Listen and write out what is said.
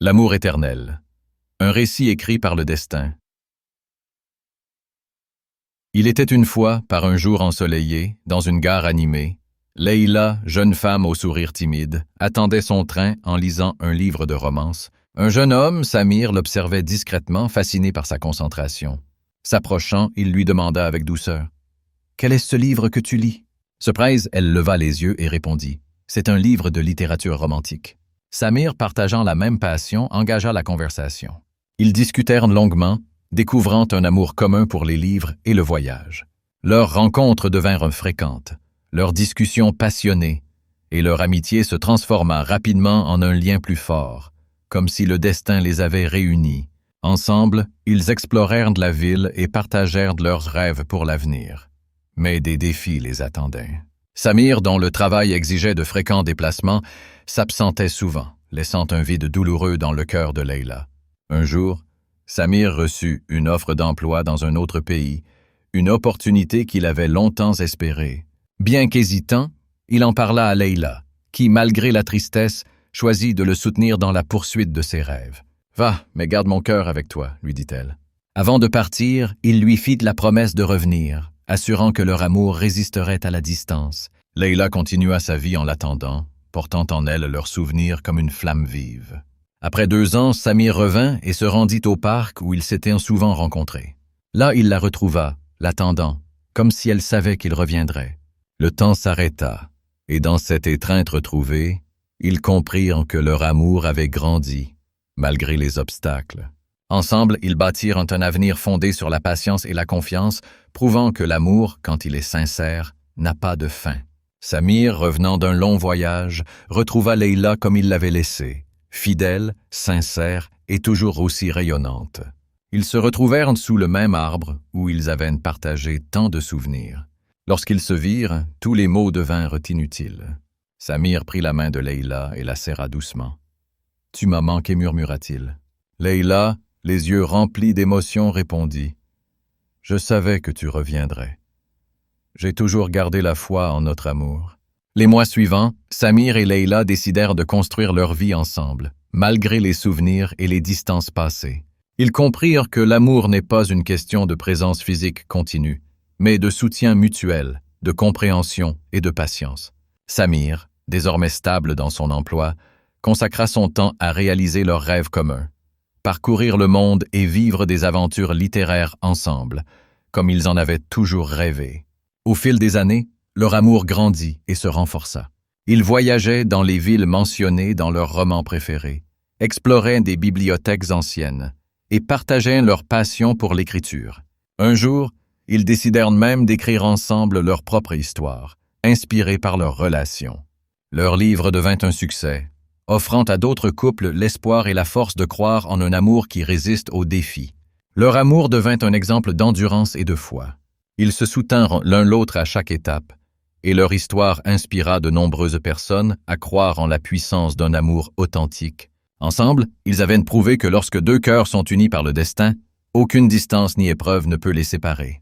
L'amour éternel. Un récit écrit par le destin. Il était une fois, par un jour ensoleillé, dans une gare animée, Leïla, jeune femme au sourire timide, attendait son train en lisant un livre de romance. Un jeune homme, Samir, l'observait discrètement, fasciné par sa concentration. S'approchant, il lui demanda avec douceur « Quel est ce livre que tu lis ?» Surprise, elle leva les yeux et répondit « C'est un livre de littérature romantique. » Samir, partageant la même passion, engagea la conversation. Ils discutèrent longuement, découvrant un amour commun pour les livres et le voyage. Leurs rencontres devinrent fréquentes, leurs discussions passionnées, et leur amitié se transforma rapidement en un lien plus fort, comme si le destin les avait réunis. Ensemble, ils explorèrent la ville et partagèrent leurs rêves pour l'avenir. Mais des défis les attendaient. Samir, dont le travail exigeait de fréquents déplacements, s'absentait souvent, laissant un vide douloureux dans le cœur de Leïla. Un jour, Samir reçut une offre d'emploi dans un autre pays, une opportunité qu'il avait longtemps espérée. Bien qu'hésitant, il en parla à Leïla, qui, malgré la tristesse, choisit de le soutenir dans la poursuite de ses rêves. « Va, mais garde mon cœur avec toi, » lui dit-elle. Avant de partir, il lui fit la promesse de revenir, assurant que leur amour résisterait à la distance. Leïla continua sa vie en l'attendant, portant en elle leurs souvenirs comme une flamme vive. Après 2 ans, Samir revint et se rendit au parc où ils s'étaient souvent rencontrés. Là, il la retrouva, l'attendant, comme si elle savait qu'il reviendrait. Le temps s'arrêta, et dans cette étreinte retrouvée, ils comprirent que leur amour avait grandi, malgré les obstacles. Ensemble, ils bâtirent un avenir fondé sur la patience et la confiance, prouvant que l'amour, quand il est sincère, n'a pas de fin. Samir, revenant d'un long voyage, retrouva Leïla comme il l'avait laissée, fidèle, sincère et toujours aussi rayonnante. Ils se retrouvèrent sous le même arbre où ils avaient partagé tant de souvenirs. Lorsqu'ils se virent, tous les mots devinrent inutiles. Samir prit la main de Leïla et la serra doucement. « Tu m'as manqué » murmura-t-il. Leïla, les yeux remplis d'émotion, répondit « Je savais que tu reviendrais. J'ai toujours gardé la foi en notre amour. » Les mois suivants, Samir et Leïla décidèrent de construire leur vie ensemble, malgré les souvenirs et les distances passées. Ils comprirent que l'amour n'est pas une question de présence physique continue, mais de soutien mutuel, de compréhension et de patience. Samir, désormais stable dans son emploi, consacra son temps à réaliser leurs rêves communs, parcourir le monde et vivre des aventures littéraires ensemble, comme ils en avaient toujours rêvé. Au fil des années, leur amour grandit et se renforça. Ils voyageaient dans les villes mentionnées dans leurs romans préférés, exploraient des bibliothèques anciennes et partageaient leur passion pour l'écriture. Un jour, ils décidèrent même d'écrire ensemble leur propre histoire, inspirée par leur relation. Leur livre devint un succès, offrant à d'autres couples l'espoir et la force de croire en un amour qui résiste aux défis. Leur amour devint un exemple d'endurance et de foi. Ils se soutinrent l'un l'autre à chaque étape, et leur histoire inspira de nombreuses personnes à croire en la puissance d'un amour authentique. Ensemble, ils avaient prouvé que lorsque 2 cœurs sont unis par le destin, aucune distance ni épreuve ne peut les séparer.